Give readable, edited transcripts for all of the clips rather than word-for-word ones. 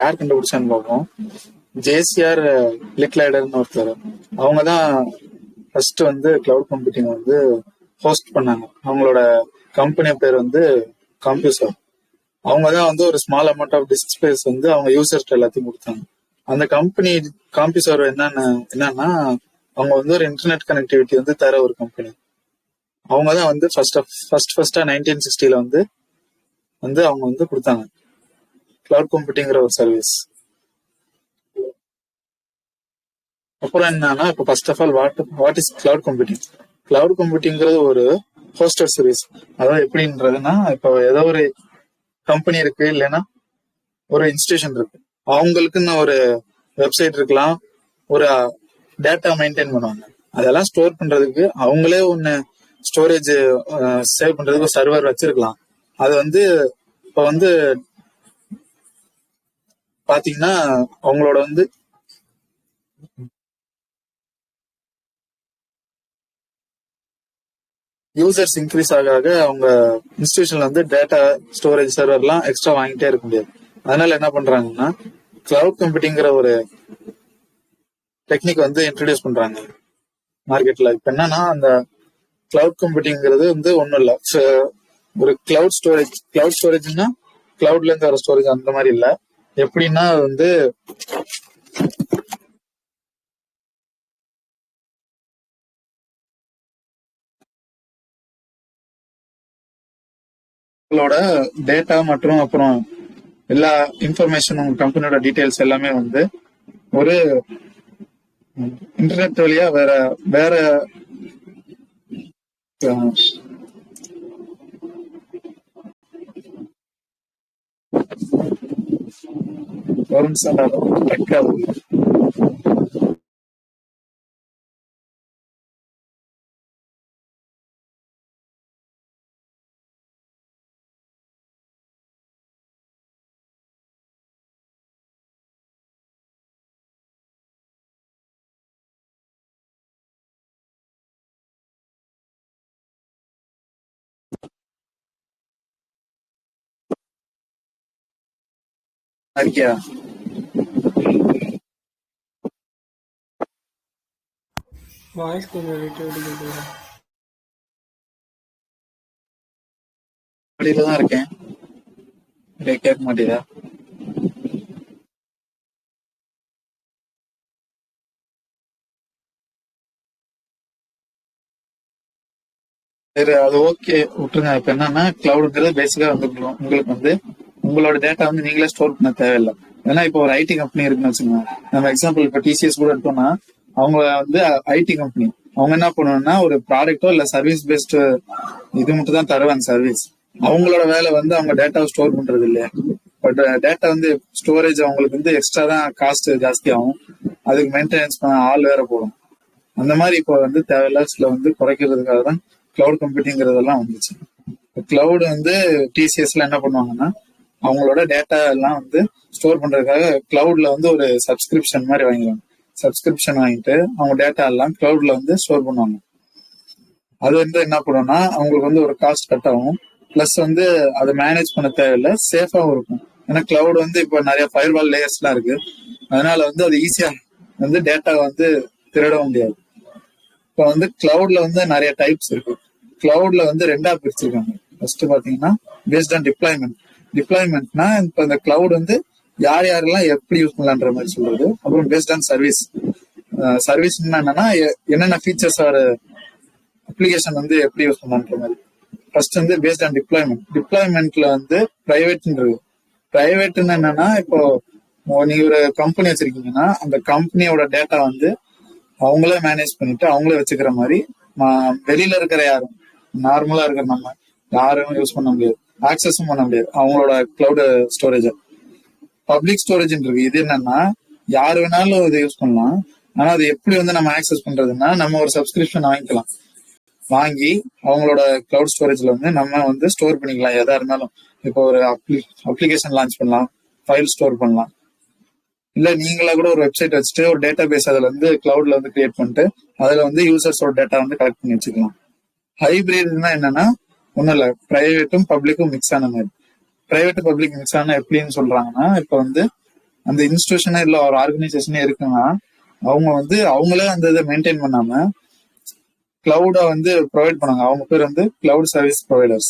யார் கண்டுபிடிச்சான்னு பார்ப்போம். ஜேசிஆர் லிக்லைடர்னு ஒருத்தர். அவங்க தான் ஃபர்ஸ்ட் வந்து கிளவுட் கம்ப்யூட்டிங் வந்து ஹோஸ்ட் பண்ணாங்க. அவங்களோட கம்பெனி பேர் வந்து கம்ப்யூசர். அவங்க தான் வந்து ஒரு small amount of disk space வந்து அவங்க யூசர்ஸ்ட் எல்லாத்தையும் கொடுத்தாங்க. அந்த கம்பெனி கம்ப்யூசர் என்னன்னா அவங்க வந்து ஒரு இன்டர்நெட் கனெக்டிவிட்டி வந்து தர ஒரு கம்பெனி. அவங்க தான் வந்து ஃபர்ஸ்டா 1960 வந்து அவங்க வந்து கொடுத்தாங்க கிளவுட் கம்ப்யூட்டிங்கிற ஒரு சர்வீஸ். அப்புறம் என்னன்னா இப்போ first of all what is cloud computing? Cloud கம்ப்யூட்டிங்கிறது ஒரு ஹோஸ்டட் சர்வீஸ். அதாவது எப்படின்றதுன்னா, இப்போ ஏதோ ஒரு கம்பெனி இருக்கு, இல்லைன்னா ஒரு இன்ஸ்டிடியூஷன் இருக்கு, அவங்களுக்குன்னு ஒரு வெப்சைட் இருக்கலாம், ஒரு டேட்டா மெயின்டைன் பண்ணுவாங்க. அதெல்லாம் ஸ்டோர் பண்றதுக்கு அவங்களே ஒன்னு ஸ்டோரேஜ் சேவ் பண்றதுக்கு ஒரு சர்வர் வச்சிருக்கலாம். அது வந்து இப்போ வந்து பாத்தீங்கன்னா அவங்களோட வந்து யூசர்ஸ் இன்க்ரீஸ் ஆக அவங்க இன்ஸ்டிடியூஷன்ல வந்து டேட்டா ஸ்டோரேஜ் சர்வர்லாம் எக்ஸ்ட்ரா வாங்கிட்டே இருக்க முடியாது. அதனால என்ன பண்றாங்கன்னா கிளவுட் கம்ப்யூட்டிங்கிற ஒரு டெக்னிக் வந்து இன்ட்ரடியூஸ் பண்றாங்க மார்க்கெட்ல. இப்ப என்னன்னா அந்த கிளவுட் கம்ப்யூட்டிங்கிறது வந்து ஒன்றும் இல்லை, ஒரு கிளவுட் ஸ்டோரேஜ்னா கிளவுட்ல இருந்து வர ஸ்டோரேஜ் அந்த மாதிரி இல்லை. எப்படின்னா வந்து உங்களோட டேட்டா மற்றும் அப்புறம் எல்லா இன்ஃபர்மேஷன் உங்க கம்பெனியோட டீடைல்ஸ் எல்லாமே வந்து ஒரு இன்டர்நெட் வழியா வேற வேற இருக்கியா? வாய்ஸ் கொஞ்சம் விட்டு விட்டு கேட்குது. வெளியில தான் இருக்கேன், கேட்க மாட்டேதா? சரி, அது ஓகே, விட்டுருங்க. இப்ப என்னன்னா கிளவுடுங்கிறது பேசிக்கா வந்து உங்களுக்கு வந்து உங்களோட டேட்டா வந்து நீங்களே ஸ்டோர் பண்ண தேவையில்லை. ஏன்னா இப்போ ஒரு ஐடி கம்பெனி இருக்குன்னு வச்சுக்கோங்க. நம்ம எக்ஸாம்பிள் இப்போ டிசிஎஸ் கூட எடுத்தோம்னா அவங்க வந்து ஐடி கம்பெனி. அவங்க என்ன பண்ணுவாங்கன்னா ஒரு ப்ராடக்டோ இல்ல சர்வீஸ் பேஸ்டு இது மட்டும் தான் தருவாங்க சர்வீஸ். அவங்களோட வேலை வந்து அவங்க டேட்டாவை ஸ்டோர் பண்றது இல்லையா. பட் டேட்டா வந்து ஸ்டோரேஜ் அவங்களுக்கு வந்து எக்ஸ்ட்ரா தான் காஸ்ட் ஜாஸ்தி ஆகும். அதுக்கு மெயின்டெனன்ஸ் பண்ண ஆள் வேற போடும். அந்த மாதிரி இப்போ வந்து தேவையில்லாத வந்து குறைக்கிறதுக்காக தான் கிளவுட் கம்ப்யூட்டிங்கிறதெல்லாம் வந்துச்சு. கிளவுட் வந்து டிசிஎஸ்ல என்ன பண்ணுவாங்கன்னா அவங்களோட டேட்டா எல்லாம் வந்து ஸ்டோர் பண்றதுக்காக கிளவுட்ல வந்து ஒரு சப்ஸ்கிரிப்ஷன் மாதிரி வாங்கிடுவாங்க. சப்ஸ்கிரிப்ஷன் வாங்கிட்டு அவங்க டேட்டா எல்லாம் கிளவுட்ல வந்து ஸ்டோர் பண்ணுவாங்க. அது வந்து என்ன பண்ணுவோம்னா அவங்களுக்கு வந்து ஒரு காஸ்ட் கட் ஆகும். பிளஸ் வந்து அதை மேனேஜ் பண்ண தேவையில்லை, சேஃபாவும் இருக்கும். ஏன்னா கிளவுட் வந்து இப்போ நிறைய ஃபயர்வால் லேயர்ஸ் எல்லாம் இருக்கு. அதனால வந்து அது ஈஸியா வந்து டேட்டா வந்து திருடவும் முடியாது. இப்போ வந்து கிளவுட்ல வந்து நிறைய டைப்ஸ் இருக்கு. கிளவுட்ல வந்து ரெண்டா பிரிச்சிருக்காங்க. ஃபர்ஸ்ட் பாத்தீங்கன்னா பேஸ்ட் ஆன் டிப்ளாய்மெண்ட்னா இப்போ இந்த கிளவுட் வந்து யார் யாரெல்லாம் எப்படி யூஸ் பண்ணலான்ற மாதிரி சொல்றது. அப்புறம் பேஸ்ட் ஆன் சர்வீஸ் என்னன்னா என்னென்ன ஃபீச்சர்ஸ் ஆர் அப்ளிகேஷன் வந்து எப்படி யூஸ் பண்ணலான்ற மாதிரி. ஃபர்ஸ்ட் வந்து பேஸ்ட் ஆன் டிப்ளாய்மெண்ட்ல வந்து பிரைவேட்னு என்னன்னா இப்போ நீங்க ஒரு கம்பெனி வச்சிருக்கீங்கன்னா அந்த கம்பெனியோட டேட்டா வந்து அவங்களே மேனேஜ் பண்ணிட்டு அவங்களே வச்சுக்கிற மாதிரி. வெளியில இருக்கிற யாரும் நார்மலா இருக்கிற நம்ம யாரும் யூஸ் பண்ண முடியாது, ஆக்சஸும் பண்ண முடியாது அவங்களோட கிளவுட் ஸ்டோரேஜ். பப்ளிக் ஸ்டோரேஜ் இருக்கு. இது என்னன்னா யாரு வேணாலும் இதை யூஸ் பண்ணலாம். ஆனா அது எப்படி வந்து நம்ம ஆக்சஸ் பண்றதுன்னா நம்ம ஒரு சப்ஸ்கிரிப்ஷன் வாங்கிக்கலாம். வாங்கி அவங்களோட கிளவுட் ஸ்டோரேஜ்ல வந்து நம்ம வந்து ஸ்டோர் பண்ணிக்கலாம் எதா இருந்தாலும். இப்போ ஒரு அப்ளிகேஷன் லான்ச் பண்ணலாம், ஃபைல் ஸ்டோர் பண்ணலாம், இல்ல நீங்களா கூட ஒரு வெப்சைட் வச்சுட்டு ஒரு டேட்டா பேஸ் அதுல வந்து கிளவுட்ல வந்து கிரியேட் பண்ணிட்டு அதுல வந்து யூசர்ஸோட டேட்டா வந்து கலெக்ட் பண்ணி வச்சுக்கலாம். ஹைபிரிட்னா என்னன்னா ஒன்றும் இல்லை, பிரைவேட்டும் பப்ளிக்கும் மிக்ஸ் ஆன மாதிரி. பிரைவேட் பப்ளிக் மிக்ஸ் ஆன எப்படின்னு சொல்றாங்கன்னா இப்போ வந்து அந்த இன்ஸ்டிடியூஷனே இல்ல ஒரு ஆர்கனைசேஷனே இருக்குன்னா அவங்க வந்து அவங்களே அந்த இதை மெயின்டைன் பண்ணாம கிளவுட வந்து ப்ரொவைட் பண்ணாங்க. அவங்க பேர் வந்து கிளவுட் சர்வீஸ் ப்ரொவைடர்ஸ்.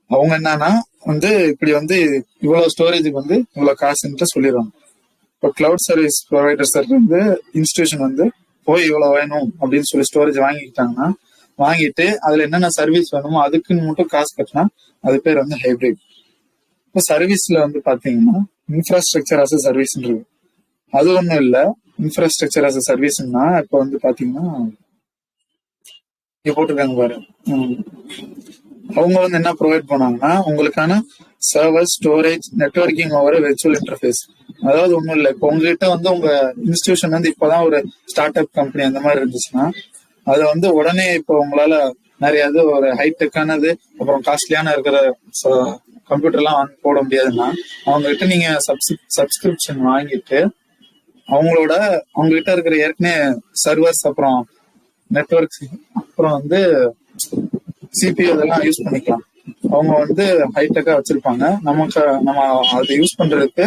அவங்க என்னன்னா வந்து இப்படி வந்து இவ்வளவு ஸ்டோரேஜுக்கு வந்து இவ்வளவு காசுன்ட்டு சொல்லிடுவாங்க. இப்போ கிளவுட் சர்வீஸ் ப்ரொவைடர்ஸ் வந்து இன்ஸ்டிடியூஷன் வந்து போய் இவ்வளவு வேணும் அப்படின்னு சொல்லி ஸ்டோரேஜ் வாங்கிக்கிட்டாங்கன்னா வாங்கிட்டு அதுல என்னென்ன சர்வீஸ் வேணுமோ அதுக்குன்னு மட்டும் காசு கட்டினா அது பேர் வந்து ஹைபிரிட். இப்போ சர்வீஸ்ல வந்து பாத்தீங்கன்னா இன்ஃப்ராஸ்ட்ரக்சர் அஸ் அ சர்வீஸ் இருக்கு. அது ஒண்ணும் இல்ல. இன்ஃப்ராஸ்ட்ரக்சர் அஸ் அ சர்வீஸ்னா இப்போ வந்து பாத்தீங்கன்னா இங்க போட்டிருக்காங்க பாரு. அவங்க வந்து என்ன ப்ரொவைட் பண்ணாங்கன்னா உங்களுக்கான server storage networking over virtual interface. அதாவது ஒண்ணும் இல்லை, இப்போ உங்ககிட்ட வந்து உங்க இன்ஸ்டிடியூஷன் வந்து இப்பதான் ஒரு ஸ்டார்ட் அப் கம்பெனி அந்த மாதிரி இருந்துச்சுன்னா அதை வந்து உடனே இப்போ உங்களால நிறைய ஒரு ஹைடெக்கானது அப்புறம் காஸ்ட்லியான இருக்கிற கம்ப்யூட்டர்லாம் வாங்கி போட முடியாதுன்னா அவங்க கிட்ட நீங்க சப்ஸ்கிரிப்ஷன் வாங்கிட்டு அவங்க கிட்ட இருக்கிற ஏற்கனவே சர்வர்ஸ் அப்புறம் நெட்வொர்க்ஸ் அப்புறம் வந்து சிபியூ இதெல்லாம் யூஸ் பண்ணிக்கலாம். அவங்க வந்து ஹைடெக்கா வச்சிருப்பாங்க. நம்ம அதை யூஸ் பண்றதுக்கு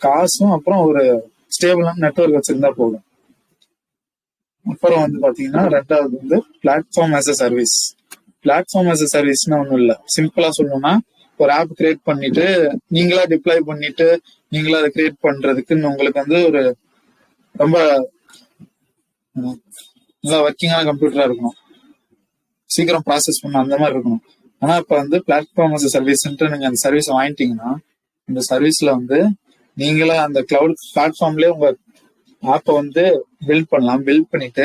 காசும் அப்புறம் ஒரு ஸ்டேபிளான நெட்வொர்க் வச்சிருந்தா போதும். அப்புறம் வந்து பாத்தீங்கன்னா ரெண்டாவது வந்து platform as a service. Platform as a சர்வீஸ்னா ஒன்றும் இல்லை, சிம்பிளா சொல்லணும்னா ஒரு ஆப் கிரியேட் பண்ணிட்டு நீங்களா டிப்ளாய் பண்ணிட்டு நீங்களா அதை கிரியேட் பண்றதுக்குன்னு உங்களுக்கு வந்து ஒரு ரொம்ப நல்லா ஒர்க்கிங்கான கம்ப்யூட்டரா இருக்கணும், சீக்கிரம் ப்ராசஸ் பண்ண அந்த மாதிரி இருக்கணும். ஆனா இப்ப வந்து பிளாட்ஃபார்ம் அஸ் சர்வீஸ்ன்ட்டு நீங்க அந்த சர்வீஸ் வாங்கிட்டீங்கன்னா இந்த சர்வீஸ்ல வந்து நீங்களா அந்த கிளவுட் பிளாட்ஃபார்ம்லயே உங்க ஆப்பை வந்து பில்ட் பண்ணலாம். பில்ட் பண்ணிட்டு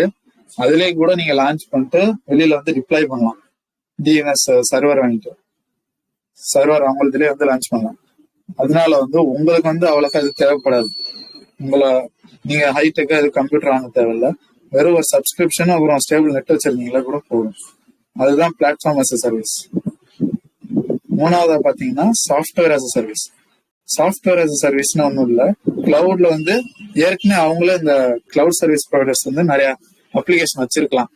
அதுலயே கூட நீங்க லான்ச் பண்ணிட்டு வெளியில வந்து டிப்ளை பண்ணலாம். டிஎன்எஸ் சர்வர் வாங்கிட்டு சர்வர் அவங்களுதுலயே வந்து லான்ச் பண்ணலாம். அதனால வந்து உங்களுக்கு வந்து அவ்வளோக்கா அது தேவைப்படாது. நீங்க ஹைடெக்கா இது கம்ப்யூட்டர் வாங்க தேவையில்ல, வெறும் ஒரு சப்ஸ்கிரிப்ஷன் அப்புறம் ஸ்டேபிள் நெட் வச்சிருந்தீங்களா கூட போதும். அதுதான் பிளாட்ஃபார்ம் அஸ் அ சர்வீஸ். மூணாவதா பாத்தீங்கன்னா software as a service. Software as a சர்வீஸ்னா ஒன்றும் இல்லை, கிளவுட்ல வந்து ஏற்கனவே அவங்களே இந்த கிளவுட் சர்வீஸ் ப்ரொவைடர்ஸ் வந்து நிறைய அப்ளிகேஷன் வச்சிருக்கலாம்.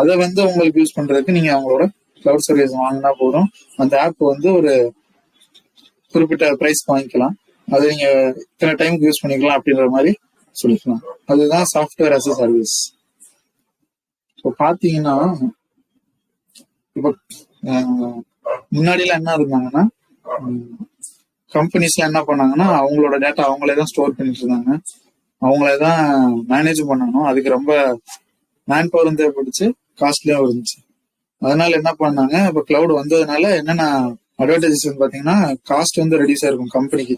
அதை வந்து உங்களுக்கு யூஸ் பண்றதுக்கு நீங்க அவங்களோட கிளவுட் சர்வீஸ் வாங்கினா போதும். அந்த ஆப் வந்து ஒரு குறிப்பிட்ட பிரைஸ் வாங்கிக்கலாம், அதை நீங்க இத்தனை டைமுக்கு யூஸ் பண்ணிக்கலாம் அப்படின்ற மாதிரி சொல்லிக்கலாம். அதுதான் சாஃப்ட்வேர் அஸ் அ சர்வீஸ். இப்போ பாத்தீங்கன்னா இப்போ முன்னாடிலாம் என்ன இருந்தாங்கன்னா கம்பெனிஸ்ல என்ன பண்ணாங்கன்னா அவங்களோட டேட்டா அவங்களே தான் ஸ்டோர் பண்ணிட்டு இருந்தாங்க, அவங்களே தான் மேனேஜ் பண்ணணும். அதுக்கு ரொம்ப மேன் பவரும் தேவைப்பட்டுச்சு, காஸ்ட்லியும் இருந்துச்சு. அதனால என்ன பண்ணாங்க, இப்போ கிளவுட் வந்ததுனால என்னென்ன அட்வான்டேஜஸ் பாத்தீங்கன்னா காஸ்ட் வந்து ரெடியூஸ் ஆயிருக்கும் கம்பெனிக்கு.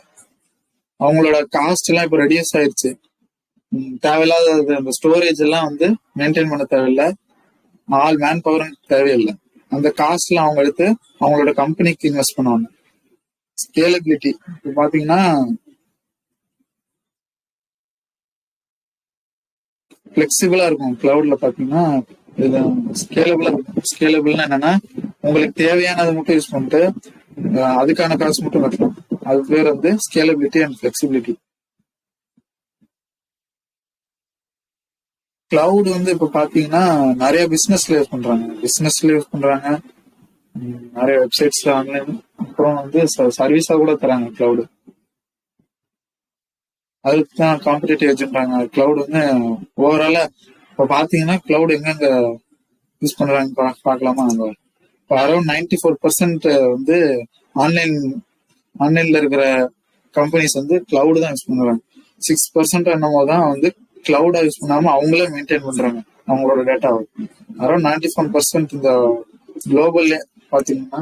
அவங்களோட காஸ்ட் எல்லாம் இப்போ ரெடியூஸ் ஆயிருச்சு. தேவையில்லாத அந்த ஸ்டோரேஜ் எல்லாம் வந்து மெயின்டைன் பண்ண தேவையில்லை, ஆல் மேன் பவரும் தேவையில்லை. அந்த காஸ்ட் எல்லாம் அவங்க எடுத்து அவங்களோட கம்பெனிக்கு இன்வெஸ்ட் பண்ணுவாங்க. ஸ்கேலபிலிட்டி இப்போ பாத்தீங்கன்னா பிளெக்சிபிளா இருக்கும். கிளவுட்ல பாத்தீங்கன்னா இது ஸ்கேலபிளா இருக்கும். ஸ்கேலபிள்னா என்னன்னா உங்களுக்கு தேவையானதை மட்டும் யூஸ் பண்ணிட்டு அதுக்கான காசு மட்டும் கட்டலாம். அது பேர் வந்து ஸ்கேலபிலிட்டி அண்ட் பிளெக்சிபிலிட்டி. கிளவுட் வந்து இப்ப பாத்தீங்கன்னா நிறைய பிசினஸ்ல யூஸ் பண்றாங்க, நிறைய வெப்சைட்ஸ்ல ஆன்லைன் அப்புறம் வந்து சர்வீஸா கூட தராங்க கிளவுட். அதுக்கு தான் காம்படிட்டிவ் எஜ்ன்றாங்க. கிளவுட் வந்து ஓவராலா இப்ப பாத்தீங்கன்னா கிளவுட் எங்கெங்க யூஸ் பண்றாங்க பாக்கலாமா? நம்ம இப்போ அரௌண்ட் 94% வந்து ஆன்லைன்ல இருக்கிற கம்பெனிஸ் வந்து கிளவுட் தான் யூஸ் பண்றாங்க. 6% என்னமோ தான் வந்து கிளவுடா யூஸ் பண்ணாம அவங்களே மெயின்டைன் பண்றாங்க அவங்களோட டேட்டாவை. அரௌண்ட் 91% இந்த குளோபல்லே பாத்தீங்கன்னா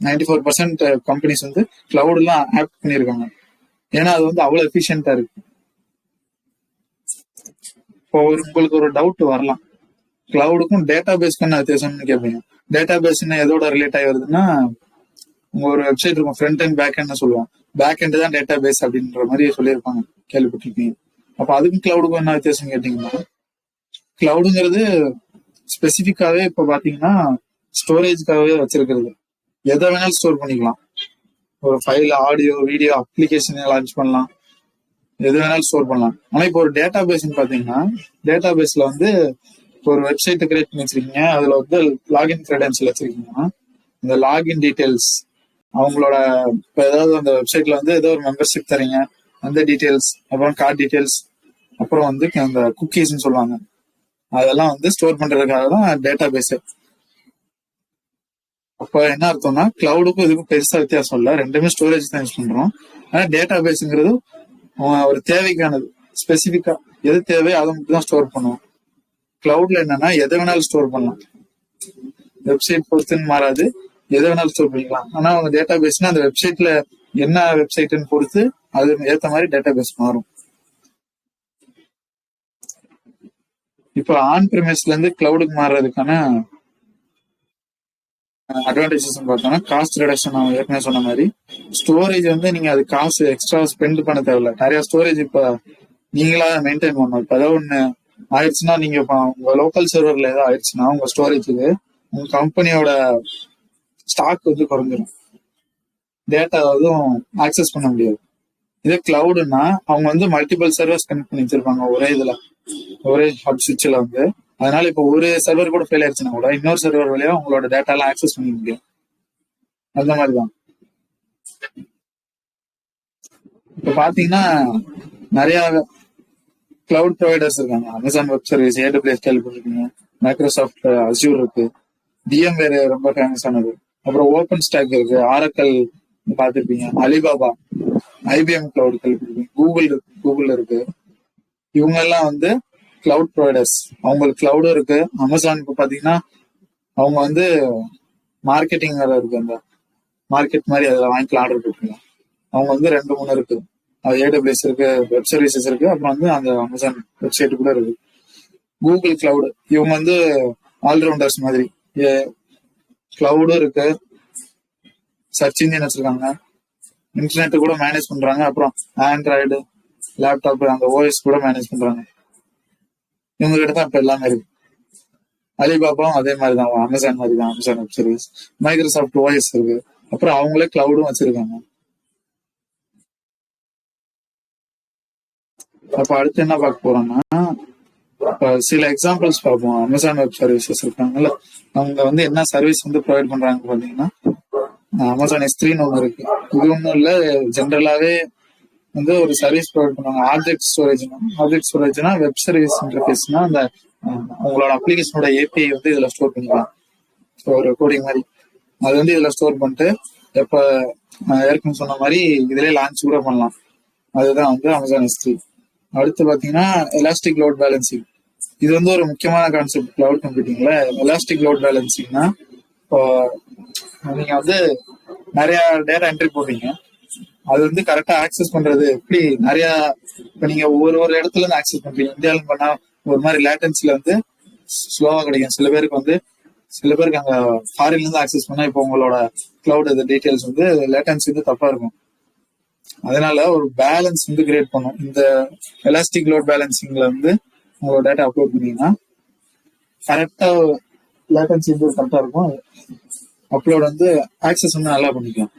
94% கம்பெனிஸ் வந்து கிளவுட்லாம் ஆக்ட் பண்ணியிருக்காங்க. ஏன்னா அது வந்து அவ்வளவு எஃபிஷியன்டா இருக்கு. இப்போ உங்களுக்கு ஒரு டவுட் வரலாம், கிளவுடுக்கும் டேட்டா பேஸ்க்கும் என்ன வித்தியாசம்னு கேட்பீங்க. டேட்டா பேஸ் எதோட ரிலேட் ஆகி வருதுன்னா உங்க ஒரு வெப்சைட் இருக்கும், ஃப்ரண்ட் அண்ட் பேக் எண்ட் சொல்லுவாங்க. பேக் எண்ட் தான் டேட்டா பேஸ் அப்படின்ற மாதிரி சொல்லியிருப்பாங்க, கேள்விப்பட்டிருக்கீங்க. அப்ப அதுக்கும் கிளவுடுக்கும் என்ன வித்தியாசம் கேட்டீங்கன்னா, கிளவுடுங்கிறது ஸ்பெசிபிக்காவே இப்ப பாத்தீங்கன்னா ஸ்டோரேஜ்க்காகவே வச்சிருக்கிறது. எதை வேணாலும் ஸ்டோர் பண்ணிக்கலாம். ஒரு file, audio, video, application launch பண்ணலாம், எது வேணாலும் ஸ்டோர் பண்ணலாம். ஆனா இப்போ ஒரு டேட்டா பேஸ்ன்னு பாத்தீங்கன்னா டேட்டா பேஸ்ல வந்து ஒரு வெப்சைட் கிரியேட் பண்ணி வச்சிருக்கீங்க, அதுல வந்து லாகின் கிரெடென்ஷியல் வச்சிருக்கீங்கன்னா இந்த லாகின் டீடைல்ஸ் அவங்களோட இப்ப ஏதாவது அந்த வெப்சைட்ல வந்து ஏதோ ஒரு மெம்பர்ஷிப் தரீங்க, அந்த டீடைல்ஸ், அப்புறம் கார்டு டீடைல்ஸ், அப்புறம் வந்து அந்த குக்கீஸ்ன்னு சொல்லுவாங்க, அதெல்லாம் வந்து ஸ்டோர் பண்றதுக்காக தான் டேட்டா பேஸ். அப்ப என்ன அர்த்தம்னா கிளவுடுக்கும் இதுக்கும் பெருசா வித்தியாசம் இல்லை, ரெண்டுமே ஸ்டோரேஜ் தான் யூஸ் பண்றோம். ஆனா டேட்டா பேஸ்ங்கிறது ஒரு தேவைக்கானது, ஸ்பெசிபிக்கா எது தேவையோ அதை மட்டும் தான் ஸ்டோர் பண்ணுவோம். கிளவுட்ல என்னன்னா எதை வேணாலும் ஸ்டோர் பண்ணலாம், வெப்சைட் பொறுத்துன்னு மாறாது, எதை வேணாலும் ஸ்டோர் பண்ணிக்கலாம். ஆனா அவங்க டேட்டா பேஸ்னா அந்த வெப்சைட்ல என்ன வெப்சைட்னு பொறுத்து அது ஏத்த மாதிரி டேட்டா பேஸ் மாறும். இப்போ ஆன் பிரிமிஸ்ல இருந்து கிளவுடுக்கு மாறுறதுக்கான அட்வான்டேஜஸ் பார்த்தோம்னா காஸ்ட் ரிடக்ஷன். நான் ஏற்கனவே சொன்ன மாதிரி ஸ்டோரேஜ் வந்து நீங்க அது காசு எக்ஸ்ட்ரா ஸ்பெண்ட் பண்ண தேவையில்ல. நிறைய ஸ்டோரேஜ் இப்ப நீங்களா மெயின்டைன் பண்ணணும். இப்ப ஏதாவது ஒண்ணு ஆயிடுச்சுன்னா, நீங்க உங்க லோக்கல் சர்வர்ல ஏதாவது ஆயிடுச்சுன்னா உங்க ஸ்டோரேஜுக்கு உங்க கம்பெனியோட ஸ்டாக் வந்து குறைஞ்சிரும், டேட்டா எதுவும் ஆக்சஸ் பண்ண முடியாது. இதே கிளவுடுன்னா அவங்க வந்து மல்டிபிள் சர்வர்ஸ் கனெக்ட் பண்ணி வச்சிருப்பாங்க ஒரே இதுல, ஒரே ஹப் சுவிட்ச்ல வந்து. அதனால இப்போ ஒரு சர்வர் கூட ஃபெயில் ஆயிடுச்சுன்னா கூட இன்னொரு சர்வர் வழியா உங்களோட டேட்டா எல்லாம் ஆக்சஸ் பண்ணிக்க முடியும். அந்த மாதிரிதான் இப்ப பாத்தீங்கன்னா நிறைய கிளவுட் ப்ரொவைடர்ஸ் இருக்காங்க. அமேசான் வெப் சர்வீஸ், ஏடபிள்யூஎஸ் கேள்விப்பட்டிருக்கீங்க, மைக்ரோசாஃப்ட் அஸ்யூர் இருக்கு, VMware ரொம்ப ஃபேமஸ் ஆனது, அப்புறம் ஓப்பன் ஸ்டாக் இருக்கு, ஆரக்கல் பார்த்துருப்பீங்க, அலிபாபா, IBM கிளவுட் கேள்விப்பட்டிருக்கீங்க, கூகுள் இருக்கு. இவங்க எல்லாம் வந்து கிளவுட் ப்ரொவைடர்ஸ். அவங்களுக்கு கிளவுடும் இருக்கு. அமேசானுக்கு பாத்தீங்கன்னா அவங்க வந்து மார்க்கெட்டிங் வேற இருக்கு, அந்த மார்க்கெட் மாதிரி அதில் வாங்கிக்கலாம், ஆர்டர் போட்டுருங்க. அவங்க வந்து 2-3 இருக்கு, அது AWS இருக்கு, வெப் சர்வீசஸ் இருக்கு, அப்புறம் வந்து அந்த அமேசான் வெப்சைட் கூட இருக்கு. கூகுள் கிளவுடு இவங்க வந்து ஆல்ரவுண்டர்ஸ் மாதிரி, கிளவுடும் இருக்கு, சர்ச் இன்ஜின் வச்சிருக்காங்க, இன்டர்நெட் கூட மேனேஜ் பண்றாங்க, அப்புறம் ஆண்ட்ராய்டு லேப்டாப் அந்த OS கூட மேனேஜ் பண்றாங்க. இவங்க கிட்ட தான் இப்ப எல்லாமே இருக்கு. அலிபாபாவும் அதே மாதிரி தான், அமேசான் மாதிரி தான், Amazon web service. Microsoft OS இருக்கு, அப்புறம் அவங்களே கிளவுடும் வச்சிருக்காங்க. அப்ப அடுத்து என்ன பார்க்க போறோம்னா, சில எக்ஸாம்பிள்ஸ் பார்ப்போம். அமேசான் வெப் சர்வீசஸ் இருக்காங்கல்ல, அவங்க வந்து என்ன சர்வீஸ் வந்து ப்ரொவைட் பண்றாங்க பாத்தீங்கன்னா, அமேசான் S3ன்னு ஒண்ணு இருக்கு. இது ஒன்றும் இல்லை, ஜென்ரலாவே வந்து ஒரு சர்வீஸ் ப்ரொவைட் பண்ணுவாங்க, ஆப்ஜெக்ட் ஸ்டோரேஜ். ஆப்ஜெக்ட் ஸ்டோரேஜ்னா வெப் சர்வீஸ் இன்டர்ஃபேஸ்னா அந்த உங்களோட அப்ளிகேஷனோட API வந்து இதுல ஸ்டோர் பண்ணிக்கலாம், ஒரு கோடிங் மாதிரி. அது வந்து இதுல ஸ்டோர் பண்ணிட்டு எப்ப ஏற்கனவே சொன்ன மாதிரி இதுலயே லான்ச் கூட பண்ணலாம். அதுதான் வந்து அமேசான் S3. அடுத்து பாத்தீங்கன்னா எலாஸ்டிக் லோட் பேலன்சிங். இது வந்து ஒரு முக்கியமான கான்செப்ட் கிளவுட் கம்ப்யூட்டிங்ல. எலாஸ்டிக் லோட் பேலன்சிங்னா, இப்போ நீங்க வந்து நிறைய டேட்டா என்ட்ரி போடுறீங்க, அது வந்து கரெக்டா ஆக்சஸ் பண்றது எப்படி, நிறைய இப்ப நீங்க ஒரு இடத்துல இருந்து ஆக்சஸ் பண்றீங்க. இந்தியாவில பண்ணா ஒரு மாதிரி லேட்டன்சில வந்து ஸ்லோவா கிடைக்கும். சில பேருக்கு அங்க ஃபாரின்ல இருந்து ஆக்சஸ் பண்ணா இப்போ உங்களோட கிளவுட் டீடைல்ஸ் வந்து லேட்டன்சி வந்து தப்பா இருக்கும். அதனால ஒரு பேலன்ஸ் வந்து கிரியேட் பண்ணும். இந்த எலாஸ்டிக் லோட் பேலன்சிங்ல வந்து உங்களோட டேட்டா அப்லோட் பண்ணீங்கன்னா கரெக்டா லேட்டன்சி வந்து கரெக்டா இருக்கும், அப்லோட் வந்து ஆக்சஸ் வந்து நல்லா பண்ணிக்கலாம்.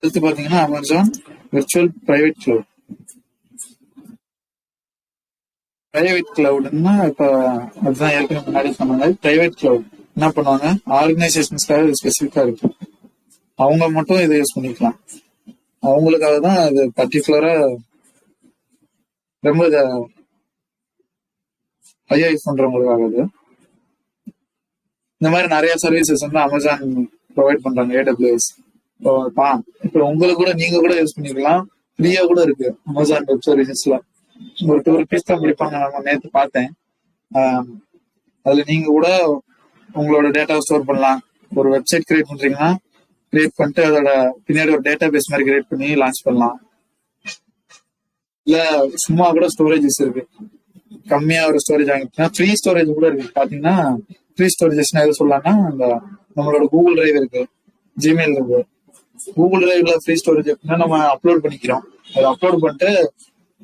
அடுத்து பாத்தீங்கன்னா Amazon virtual private cloud. Private கிளவுட்னா இப்ப அதுதான் ஏற்கனவே முன்னாடி சொன்ன மாதிரி பிரைவேட் கிளவுட் என்ன பண்ணுவாங்க, ஆர்கனைசேஷன்ஸ்க்காக ஸ்பெசிஃபிக்கா இருக்கு, அவங்க மட்டும் இதை யூஸ் பண்ணிக்கலாம். அவங்களுக்காக தான் அது பர்டிகுலரா ரொம்ப ஹையா யூஸ் பண்றவங்களுக்காக. இந்த மாதிரி நிறைய சர்வீசஸ் வந்து அமேசான் ப்ரொவைட் பண்றாங்க, AWS. இப்போ உங்களுக்கு கூட நீங்க கூட யூஸ் பண்ணிக்கலாம், ஃப்ரீயா கூட இருக்கு அமேசான் வெப் சர்வீசஸ்ல. ஒரு ₹2 தான் பிடிப்பாங்க, நம்ம நேற்று பார்த்தேன். அதுல நீங்க கூட உங்களோட டேட்டாவை ஸ்டோர் பண்ணலாம். ஒரு வெப்சைட் கிரியேட் பண்றீங்கன்னா கிரியேட் பண்ணிட்டு அதோட பின்னாடி ஒரு டேட்டா பேஸ் மாதிரி கிரியேட் பண்ணி லான்ச் பண்ணலாம். இல்ல சும்மா கூட ஸ்டோரேஜஸ் இருக்கு, கம்மியா ஒரு ஸ்டோரேஜ் வாங்கிட்டீங்கன்னா ஃப்ரீ ஸ்டோரேஜ் கூட இருக்கு. பாத்தீங்கன்னா ஃப்ரீ ஸ்டோரேஜஸ்னா எது சொல்லலாம்னா, அந்த நம்மளோட கூகுள் டிரைவ் இருக்கு, ஜிமெயில் இருக்கு. கூகுள் டிரைவ்ல ஃப்ரீ ஸ்டோரேஜ் எப்படின்னா நம்ம அப்லோட் பண்ணிக்கிறோம், அதை அப்லோட் பண்ணிட்டு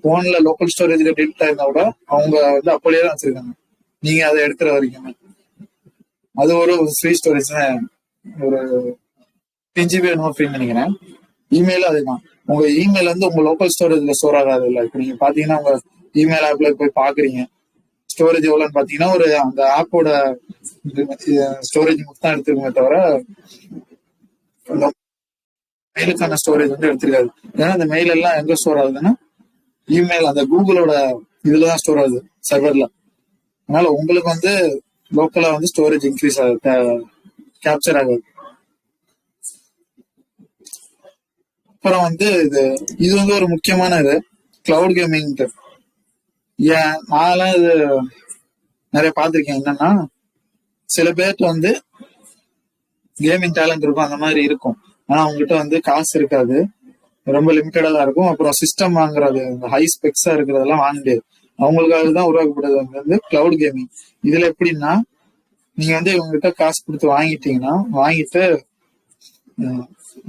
போன்ல லோக்கல் ஸ்டோரேஜ்ல டெலிட் ஆயிருந்தா கூட அவங்க வந்து அப்படியே தான் வச்சிருக்காங்க, நீங்க அதை எடுக்கிற வரைக்கும். அது ஒரு ஃப்ரீ ஸ்டோரேஜ் தான், ஒரு 10 GB என்னமோ ஃப்ரீன்னு நினைக்கிறேன். இமெயிலும் அதுதான், உங்க இமெயில் வந்து உங்க லோக்கல் ஸ்டோரேஜ்ல ஸ்டோர் ஆகாது. இல்லை இப்போ நீங்க பாத்தீங்கன்னா உங்க இமெயில் ஆப்ல போய் பாக்குறீங்க ஸ்டோரேஜ் எவ்வளோன்னு பாத்தீங்கன்னா, ஒரு அந்த ஆப்போட ஸ்டோரேஜ் மட்டும் தான் எடுத்துருக்குமே தவிர மெயிலுக்கான ஸ்டோரேஜ் வந்து எடுத்துருக்காது. ஏன்னா இந்த மெயில் எல்லாம் எங்க ஸ்டோர் ஆகுதுன்னா இமெயில் அந்த கூகுளோட இதுலதான் ஸ்டோர் ஆகுது சர்வர்ல. அதனால உங்களுக்கு வந்து லோக்கலா வந்து ஸ்டோரேஜ் இன்க்ரீஸ் ஆகுது, கேப்சர் ஆகுது. அப்புறம் வந்து இது வந்து ஒரு முக்கியமான இது கிளவுட் கேமிங். ஏன் நான்லாம் இது நிறைய பார்த்துருக்கேன். என்னன்னா சில பேருக்கு வந்து கேமிங் டேலண்ட் இருக்கும், அந்த மாதிரி இருக்கும். ஆனா அவங்ககிட்ட வந்து காசு இருக்காது, ரொம்ப லிமிட்டடா தான் இருக்கும். அப்புறம் சிஸ்டம் வாங்குறது ஹை ஸ்பெக்ஸா இருக்கிறதெல்லாம் வாங்க முடியாது. அவங்களுக்காக தான் உருவாக்கப்படுறது வந்து கிளவுட் கேமிங். இதுல எப்படின்னா நீங்க வந்து இவங்ககிட்ட காசு கொடுத்து வாங்கிட்டு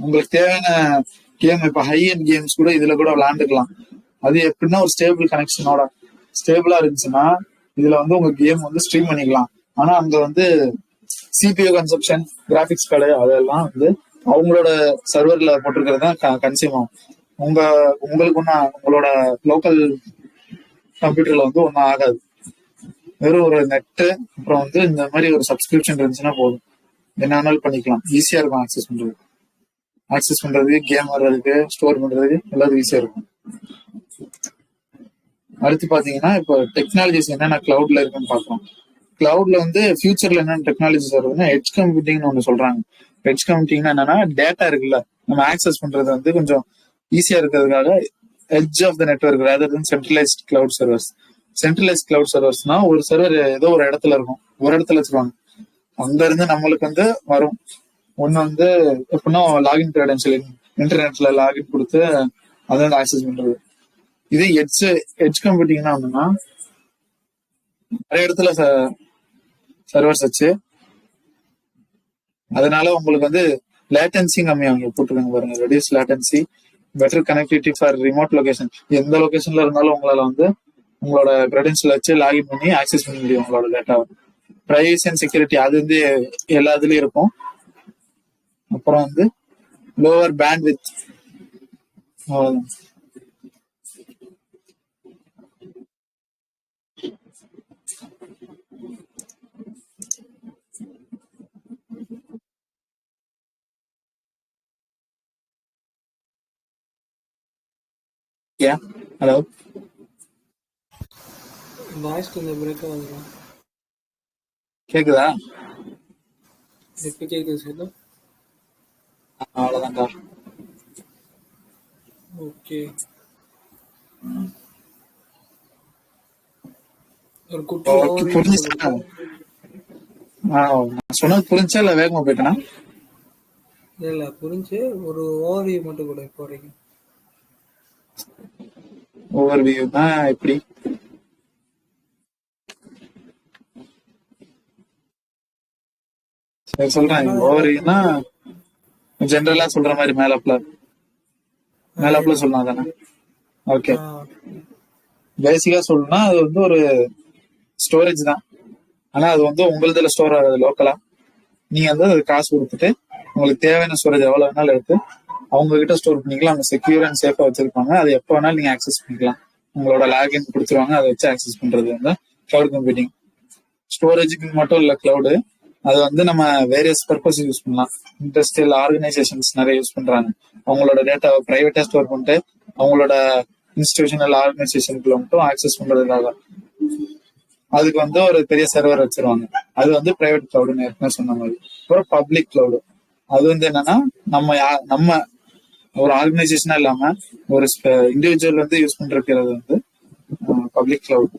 உங்களுக்கு தேவையான கேம், இப்ப ஹை அண்ட் கேம்ஸ் கூட இதுல கூட விளையாண்டுக்கலாம். அது எப்படின்னா ஒரு ஸ்டேபிள் கனெக்ஷனோட ஸ்டேபிளா இருந்துச்சுன்னா இதுல வந்து உங்க கேம் வந்து ஸ்ட்ரீம் பண்ணிக்கலாம். ஆனா அங்க வந்து சிபியூ கன்சப்ஷன், கிராபிக்ஸ் கார்டு அதெல்லாம் வந்து அவங்களோட சர்வர்ல போட்டிருக்கிறது தான் கன்சியூம் ஆகும். உங்களுக்கு ஒன்னா உங்களோட லோக்கல் கம்ப்யூட்டர்ல வந்து ஒன்றும் ஆகாது. வெறும் ஒரு நெட்டு அப்புறம் வந்து இந்த மாதிரி ஒரு சப்ஸ்கிரிப்ஷன் இருந்துச்சுன்னா போதும், என்ன வேணாலும் பண்ணிக்கலாம். ஈஸியா இருக்கும் ஆக்சஸ் பண்றதுக்கு, கேம் வர்றதுக்கு, ஸ்டோர் பண்றதுக்கு எல்லாரும் ஈஸியா இருக்கும். அடுத்து பாத்தீங்கன்னா இப்போ டெக்னாலஜிஸ் என்னென்ன கிளவுட்ல இருக்குன்னு பாக்குறோம். கிளவுட்ல வந்து ஃபியூச்சர்ல என்னென்ன டெக்னாலஜிஸ் வருதுன்னா எட்ஜ் கம்ப்யூட்டிங்னு ஒண்ணு சொல்றாங்க. எட்ஜ் கம்ப்யூட்டிங்னா என்னன்னா டேட்டா இருக்குல்ல, நம்ம ஆக்சஸ் பண்றது வந்து கொஞ்சம் ஈஸியா இருக்கிறதுக்காக edge of the network rather than centralised cloud servers. Centralised cloud சர்வர்ஸ்னா ஒரு சர்வர் ஏதோ ஒரு இடத்துல இருக்கும், ஒரு இடத்துல வச்சிருவாங்க. அங்க இருந்து நம்மளுக்கு வந்து வரும். ஒண்ணு வந்து எப்படின்னா லாகின் கிரெடென்ஷியல், இன்டர்நெட்ல லாகின் கொடுத்து அதை வந்து ஆக்சஸ் பண்றது. இது எட்ஜ் கம்ப்யூட்டிங்னா என்னன்னா நிறைய இடத்துல சர்வர்ஸ் வச்சு அதனால உங்களுக்கு வந்து லேட்டன்சி கம்மியாகும். போட்டுருக்காங்க பாருங்க, reduce latency, better connectivity for remote location. எந்த லொகேஷன்ல இருந்தாலும் உங்களால வந்து உங்களோட கிரெடென்ஷியல் வச்சு லாகின் பண்ணி ஆக்சஸ் பண்ண முடியும் உங்களோட டேட்டாவை. பிரைவசி அண்ட் செக்யூரிட்டி அது வந்து எல்லா இதுலயும் இருக்கும். அப்புறம் வந்து lower band with, hello voice கொஞ்சம் பிரேக்காக வந்துடும். கேக்குதா? இப்போ கேட்குது சார். அவ்வளவுதான்டா. ஓகே, ஒரு குட்டி புரிஞ்சுச்சா? நான் சொன்னது புரிஞ்சா இல்ல வேகமா போயிட்டேனா? இல்லை புரிஞ்சு, ஒரு ஓவர்வியூ மட்டும் கூட இப்போ வரைக்கும். ஓவர்வியூ தான் எப்படி? சரி சொல்றேன். ஓவர்வியூனா ஜெனரலா சொல்ற மாதிரி மேலாப்ல சொல்லலாம் தானே? ஓகே, பேசிக்கா சொல்லணும்னா அது வந்து ஒரு ஸ்டோரேஜ் தான். ஆனா அது வந்து உங்களுதுல ஸ்டோர் ஆகுது லோக்கலா. நீங்க வந்து அது காசு கொடுத்துட்டு உங்களுக்கு தேவையான ஸ்டோரேஜ் எவ்வளவு வேணாலும் எடுத்து அவங்க கிட்ட ஸ்டோர் பண்ணிக்கலாம். அவங்க செக்யூர் அண்ட் சேஃபா வச்சிருப்பாங்க. அது எப்போ வேணாலும் நீங்க ஆக்சஸ் பண்ணிக்கலாம். உங்களோட லாகின் கொடுத்துருவாங்க, அதை வச்சு ஆக்சஸ் பண்றது வந்து கிளவுட் கம்ப்யூட்டிங். ஸ்டோரேஜுக்கு மட்டும் இல்ல கிளவுடு, அது வந்து நம்ம வேரியஸ் பர்பஸ் யூஸ் பண்ணலாம். இண்டஸ்ட்ரியல் ஆர்கனைசேஷன்ஸ் நிறைய யூஸ் பண்றாங்க. அவங்களோட டேட்டாவை பிரைவேட்டா ஸ்டோர் பண்ணிட்டு அவங்களோட இன்ஸ்டிடியூஷனல் ஆர்கனைசேஷனுக்குள்ள மட்டும் ஆக்சஸ் பண்றதுக்காக அதுக்கு வந்து ஒரு பெரிய சர்வர் வச்சிருவாங்க. அது வந்து பிரைவேட் கிளவுடுன்னு ஏற்கனவே சொன்ன மாதிரி. அப்புறம் பப்ளிக் கிளவுடு, அது வந்து என்னன்னா நம்ம ஒரு ஆர்கனைசேஷனா இல்லாம ஒரு இண்டிவிஜுவல் வந்து யூஸ் பண்றது வந்து பப்ளிக் கிளவுட்.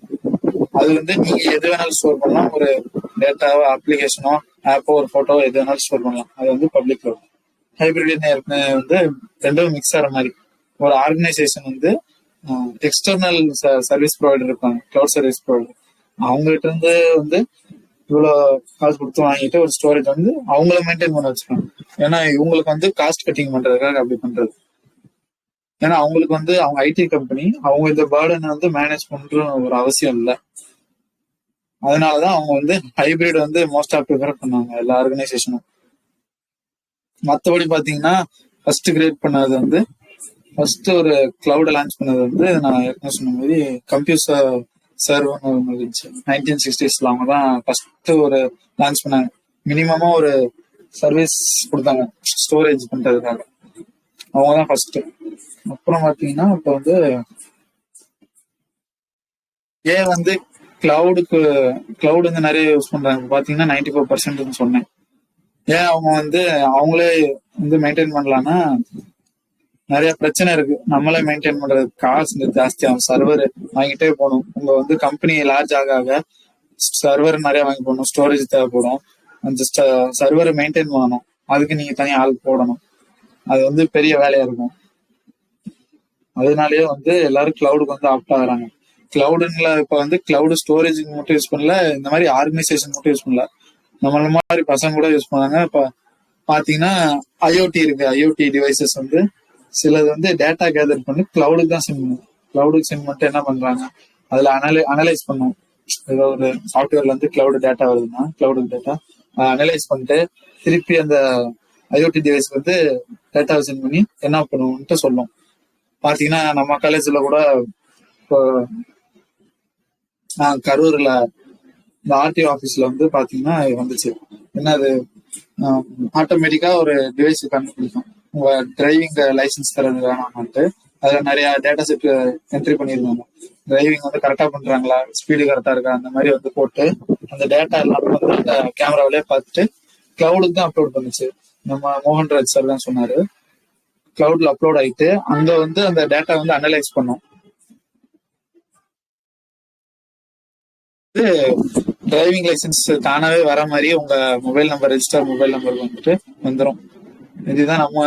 அது வந்து நீங்க எது வேணாலும் ஸ்டோர் பண்ணலாம். ஒரு டேட்டாவோ, அப்ளிகேஷனோ, ஆப்போ, ஒரு போட்டோ எது வேணாலும் ஸ்டோர் பண்ணலாம். அது வந்து பப்ளிக் கிளவுட். ஹைபிரிட் வந்து ரெண்டும் மிக்ஸ் ஆகிற மாதிரி. ஒரு ஆர்கனைசேஷன் வந்து எக்ஸ்டர்னல் சர்வீஸ் ப்ரொவைடர் இருப்பாங்க, கிளவுட் சர்வீஸ் ப்ரொவைடர். அவங்ககிட்ட இருந்து வந்து இவ்வளவு காசு கொடுத்து வாங்கிட்டு ஒரு ஸ்டோரேஜ் வந்து அவங்கள மெயின்டைன் பண்ண வச்சுக்கணும். ஏன்னா இவங்களுக்கு வந்து காஸ்ட் கட்டிங் பண்றதுக்காக அப்படி பண்றது. ஏன்னா அவங்களுக்கு வந்து அவங்க ஐடி கம்பெனி, அவங்க இந்த பேர்டனை வந்து மேனேஜ் பண்ற ஒரு அவசியம் இல்லை. அதனாலதான் அவங்க வந்து ஹைபிரிட் வந்து மோஸ்ட் ஆஃப் ப்ரிஃபர் பண்ணாங்க எல்லா ஆர்கனைசேஷனும். மற்றபடி பாத்தீங்கன்னா ஃபர்ஸ்ட் கிரியேட் பண்ணது வந்து ஃபர்ஸ்ட் ஒரு கிளவுட லான்ச் பண்ணது வந்து நான் ஏற்கனவே சொன்ன மாதிரி கம்ப்யூட்டர் சர்வர்னு ஒரு இருந்துச்சு 1960s. அவங்க தான் ஃபர்ஸ்ட் ஒரு லான்ச் பண்ணாங்க. மினிமமா ஒரு சர்வீஸ் கொடுத்தாங்க ஸ்டோரேஜ் பண்றதுக்காக. அவங்க தான் ஃபர்ஸ்ட். அப்புறம் பாத்தீங்கன்னா இப்போ வந்து ஏன் வந்து கிளவுட் வந்து நிறைய யூஸ் பண்றாங்க பாத்தீங்கன்னா 94% சொன்னேன். ஏன் அவங்க வந்து அவங்களே வந்து மெயின்டைன் பண்ணலாம்னா நிறைய பிரச்சனை இருக்கு. நம்மளே மெயின்டைன் பண்றது காசு ஜாஸ்தி ஆகும். சர்வர் வாங்கிட்டே போகணும். உங்க வந்து கம்பெனி லார்ஜ் ஆக சர்வர் நிறைய வாங்கி போடணும். ஸ்டோரேஜ் தேவைப்படும். அந்த சர்வரை மெயின்டைன் பண்ணணும். அதுக்கு நீங்க தனியாக ஆள் போடணும். அது வந்து பெரிய வேலையா இருக்கும். அதனாலயே வந்து எல்லாரும் கிளவுடுக்கு வந்து ஆப்ட் ஆகுறாங்க. கிளவுடுல இப்ப வந்து கிளவுடு ஸ்டோரேஜுக்கு மட்டும் யூஸ் பண்ணல, இந்த மாதிரி ஆர்கனைசேஷன் மட்டும் யூஸ் பண்ணல, நம்மள மாதிரி பசங்க கூட யூஸ் பண்ணாங்க. இப்ப பாத்தீங்கன்னா ஐஓடி இருக்கு. ஐஓடி டிவைசஸ் வந்து சிலது வந்து டேட்டா கேதர் பண்ணி கிளவுடுக்கு தான் சென்ட் பண்ணும். கிளவுடுக்கு சென்ட் பண்ணிட்டு என்ன பண்றாங்க, அதுல அனலைஸ் பண்ணும். ஏதோ ஒரு சாஃப்ட்வேர்ல இருந்து கிளவுடு டேட்டா வருதுன்னா கிளவுடு டேட்டா அனலைஸ் பண்ணிட்டு திருப்பி அந்த ஐஓடி டிவைஸ்க்கு வந்து டேட்டாவை சென்ட் பண்ணி என்ன பண்ணுவோம்ட்டு சொல்லும். பாத்தீங்கன்னா நம்ம காலேஜ்ல கூட இப்போ கரூர்ல இந்த ஆர்டிஓ ஆபீஸ்ல வந்து பாத்தீங்கன்னா வந்துச்சு. என்னது, ஆட்டோமேட்டிக்கா ஒரு டிவைஸ் கண்டுபிடிக்கும் உங்க டிரைவிங் லைசன்ஸ் தரது வேணாம்ட்டு. அதுல நிறைய டேட்டா செட் என்ட்ரி பண்ணிருந்தாங்க. டிரைவிங் வந்து கரெக்டா பண்றாங்களா, ஸ்பீடு கரெக்டா இருக்கா, அந்த மாதிரி வந்து போட்டு அந்த டேட்டா எல்லாமே வந்து அந்த கேமராவிலே பார்த்துட்டு கிளவுடுக்கு தான் அப்லோட் பண்ணுச்சு. நம்ம மோகன்ராஜ் சார் தான் சொன்னாரு. கிளவுட்ல அப்லோட் ஆயிட்டு அங்க வந்து அந்த டேட்டா வந்து அனலைஸ் பண்ணும். டிரைவிங் லைசன்ஸ் தானாவே வர மாதிரி உங்க mobile number, register mobile number வந்துட்டு வந்துடும். இதுதான் நம்ம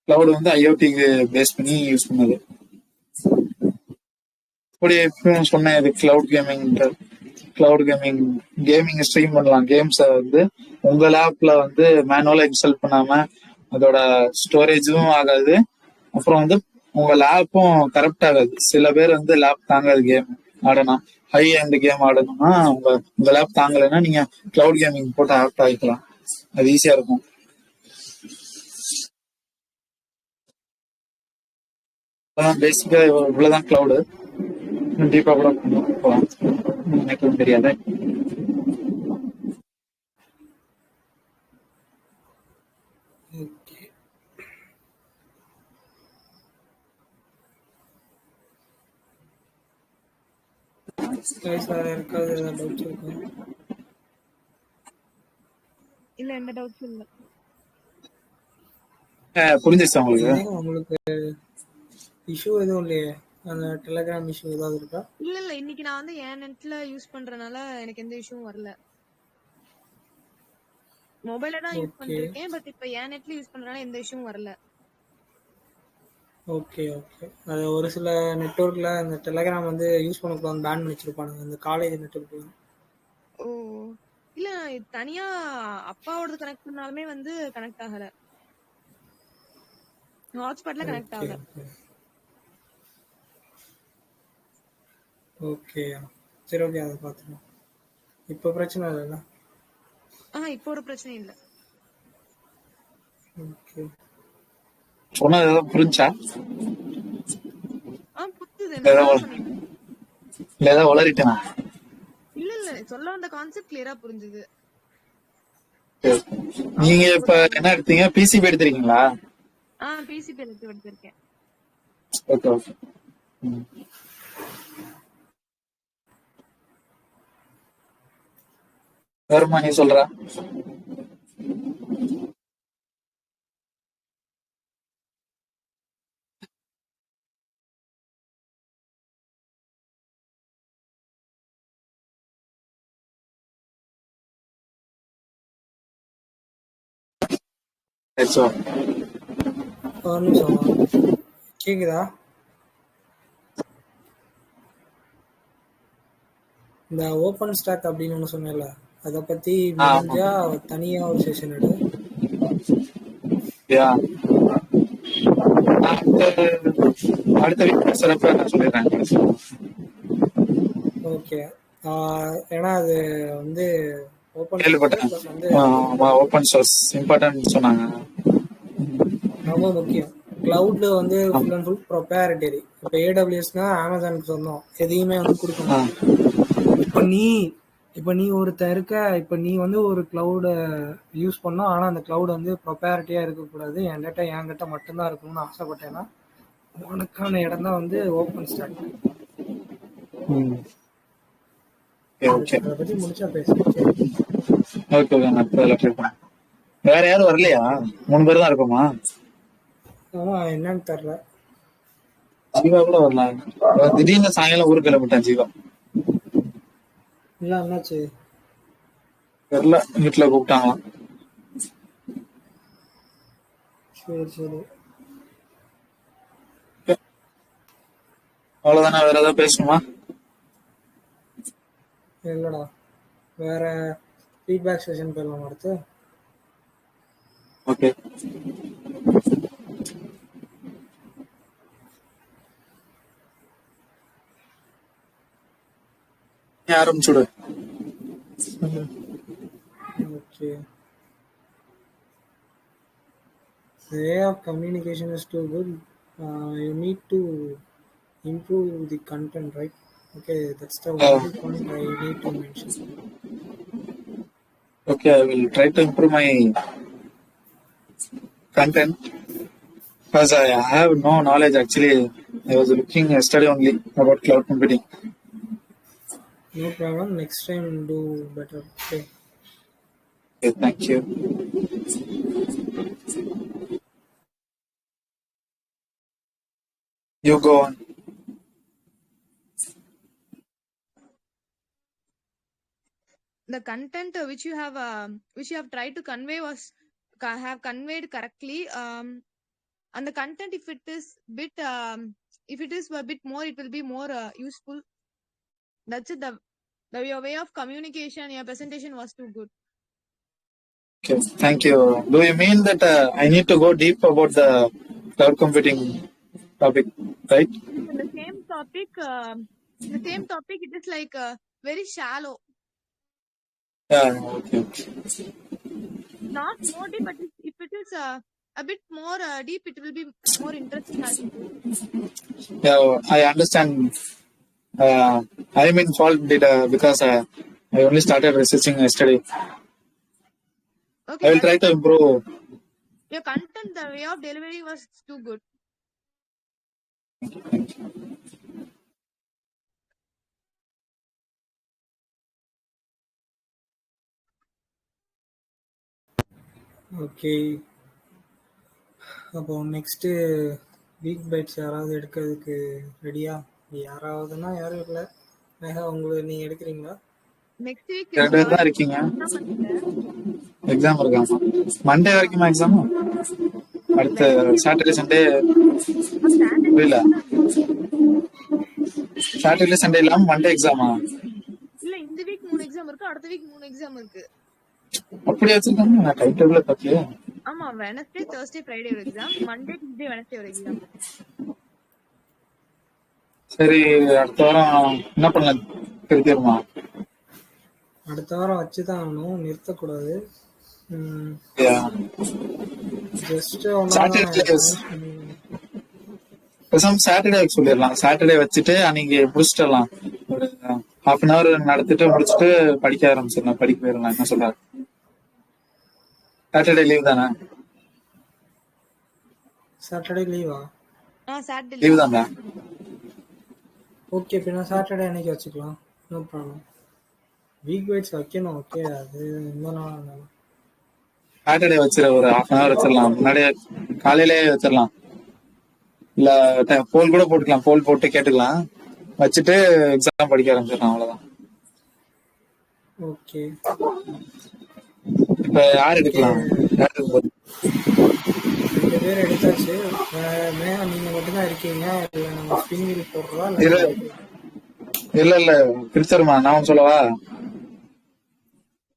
கிளவுட் வந்து ஐஓடிக்கு பேஸ் பண்ணி யூஸ் பண்ணது. இப்படி சொன்னேன். இது கிளவுட் கேமிங் ஸ்ட்ரீம் பண்ணலாம். கேம்ஸை வந்து உங்க லேப்ல வந்து மேனுவலா இன்ஸ்டால் பண்ணாம அதோட ஸ்டோரேஜும் ஆகாது. அப்புறம் வந்து உங்க லேப்பும் கரெக்ட் ஆகாது. சில பேர் வந்து லேப் தாங்காது கேம் ஆடணும். ஹை எண்ட் கேம் ஆடணும்னா உங்க லேப் தாங்கலைன்னா நீங்க கிளவுட் கேமிங் போட்டு ஆப்ட் ஆகிக்கலாம். அது ஈஸியா இருக்கும். பேசிக்கா இவ்வளவுதான் கிளவுடு. டீப்பா கூட போகலாம், எனக்கு தெரியாது. ஓகே. சார் யாருக்காவது ஏதாவது டவுட்ஸ் இருக்கா? இல்ல, எந்த டவுட்ஸும் இல்ல. புரிஞ்சிச்சா உங்களுக்கு? உங்களுக்கு இஷ்யூ எதுவும் இல்லையே? அந்த டெலிகிராம் இஷ்யூ ஏதாவது இருக்கா? இல்ல இன்னைக்கு நான் வந்து என் நெட்ல யூஸ் பண்றதுனால எனக்கு எந்த இஷ்யூவும் வரல. மொபைல தான் யூஸ் பண்ணிருக்கேன். பட் இப்ப என் நெட்ல யூஸ் பண்றதுனால எந்த இஷ்யூவும் வரல. ஓகே. அது ஒரு சில நெட்வொர்க்ல இந்த டெலிகிராம் வந்து யூஸ் பண்ணக்கூடாது பேன் பண்ணி வச்சிருப்பானுங்க, இந்த காலேஜ் நெட்வொர்க்ல. ஓ இல்ல, தனியா அப்பாவோடது கனெக்ட் பண்ணாலுமே வந்து கனெக்ட் ஆகல. ஹாட்ஸ்பாட்ல கனெக்ட் ஆகல. ஓகே சரி, ஓகே, அதை பார்த்துக்கலாம். இப்போ பிரச்சனை இல்லைல்ல? இப்போ ஒரு பிரச்சனை இல்ல. ஓகே. சொன்னது ஏதாவது புரிஞ்சா? புரியுது. இல்ல ஏதாவது வளரிட்டேனா? இல்ல சொல்ல வந்த கான்செப்ட் கிளியரா புரிஞ்சுது. நீங்க இப்ப என்ன எடுத்தீங்க? பிசிபி எடுத்திருக்கீங்களா? பிசிபி எடுத்திருக்கேன். Okay okay. வேறமா நீ சொல்ற? கேக்குதா? இந்த ஓபன் ஸ்டாக் அப்படின்னு ஒண்ணு சொன்னேன்ல, அத பத்தி முடிஞ்சா தனியா ஒரு செஷன் எடு. அடுத்த வீக் சிறப்பா நான் சொல்லிடுறேன். ஓகே. ஏன்னா அது வந்து ஓபன் சோர்ஸ் இம்பார்ட்டன்ட் சொன்னாங்க. ரொம்ப முக்கியம். கிளவுட்ல வந்து ஃபுல் அண்ட் ஃபுல் ப்ரொப்ரையட்டரி. இப்போ ஏடபிள்யூஎஸ்னா அமேசானுக்கு சொந்தம், எதையுமே வந்து கொடுக்கணும். இப்போ நீ இப்போ நீ ஒருத்தன் இருக்க, இப்போ நீ வந்து ஒரு கிளவுட யூஸ் பண்ணோம், ஆனால் அந்த கிளவுட் வந்து ப்ரொப்ரைட்டரியாக இருக்கக்கூடாது, என் டேட்டா என்கிட்ட மட்டும்தான் இருக்கணும்னு ஆசைப்பட்டேன்னா உனக்கான இடம் தான் வந்து ஓப்பன் ஸ்டாக். ஓகே அதை பற்றி முடிச்சா பேசு. ஓகே ஓகே, நான் இப்போ ட்ரை பண்ணேன். வேற யாரும் வரலையா? 3 பேர் தான் இருக்கோமா? ஆனால் என்னன்னு தெரில. ஜீவா கூட வரலாம். திடீர்னு சாயங்காலம் ஊருக்கு கிளம்பிட்டான் ஜீவா. இல்லை என்னாச்சு? தெரியல, வீட்டுல கூப்பிட்டாங்களாம். சரி சரி. அவ்வளவுதானே, வேற ஏதாவது பேசணுமா? இல்லைடா, வேற ஃபீட்பேக் செஷன் போயிடலாம் அடுத்து. ஓகே, நீ ஆரம்பிச்சுடு. Okay. The way of communication is too good. You need to improve the content, right? Okay, that's the only point I need to mention. Okay, I will try to improve my content because I have no knowledge actually. I was looking yesterday only about cloud computing. No problem. Next time do better. Okay. Okay, thank you. You go on. The content which you have tried to convey was have conveyed correctly. And the content, if it is a bit more, it will be more useful. That's it. Your way of communication, your presentation was too good. Okay, thank you. Do you mean that I need to go deep about the cloud computing topic, right? In the same topic, it is like very shallow. Yeah, okay. Not more deep, but if it is a bit more deep, it will be more interesting. Yeah, I understand. I am in fault because I only started researching yesterday. Okay, I will try to improve. Your content, the way of delivery was too good. Thank you. Okay, அப்போ next week bytes யாராவது எடுக்கிறதுக்கு ரெடியா? யாராவதுன்னா யாரும் இல்லை. மேகா, நீங்கள் எடுக்கிறீங்களா? Next week 2 பேர் தான் இருக்கீங்க. எக்ஸாம் இருக்காமா? மண்டே வரைக்குமா எக்ஸாம்? அடுத்த சாட்டர்டே சண்டே புரியல. சாட்டர்டே சண்டே இல்லாம மண்டே எக்ஸாமா? இல்ல, இந்த வீக் 3 எக்ஸாம் இருக்கு, அடுத்த வீக் 3 எக்ஸாம் இருக்கு. அப்படியே வச்சிருக்காங்க. நான் டைம் டேபிள் பார்க்கல. ஆமா, வெனஸ்டே, தர்ஸ்டே, ஃப்ரைடே ஒரு எக்ஸாம், மண்டே, டியூஸ்டே, வெனஸ்டே ஒரு எக்ஸாம். சரி, அடுத்த வாரம் என்ன பண்ணலாம் தெரியுமா? அடுத்த வாரம் வச்சுதான் ஆகணும், நிறுத்தக்கூடாது. ஜஸ்ட் சாட்டர்டே சொல்லிடலாம். சாட்டர்டே வச்சுட்டு அன்னைக்கு முடிச்சிடலாம். ஒரு 1/2 hour நடத்திட்டு முடிச்சுட்டு படிக்க ஆரம்பிச்சிடலாம். படிக்க போயிடலாம். என்ன சொல்றாரு? சாட்டர்டே லீவ் தானே? சாட்டர்டே லீவா? சாட்டர்டே லீவ் தானே? ஓகே, பின்ன சாட்டர்டே அன்னைக்கு வச்சுக்கலாம். No problem. வீக் வைட்ஸ் வைக்கணும். ஓகே, அது இன்னும் நாள் சாட்டர்டே வச்சிட, ஒரு 1/2 hour வச்சிடலாம். முன்னாடியே காலையிலேயே வச்சிடலாம். இல்ல போல் கூட போட்டுக்கலாம். போல் போட்டு கேட்டுக்கலாம். வச்சுட்டு எக்ஸாம் படிக்க ஆரம்பிச்சிடலாம். அவ்வளவுதான். ஓகே, இப்ப யார் எடுக்கலாம்? 2 பேர் எடுத்தாச்சு. மேகா, நீங்க மட்டும்தான் இருக்கீங்க. இல்ல நம்ம ஸ்பின் வீல் போடுறதா? இல்ல இல்ல, பிரிச்சருமா. நான் சொல்லவா?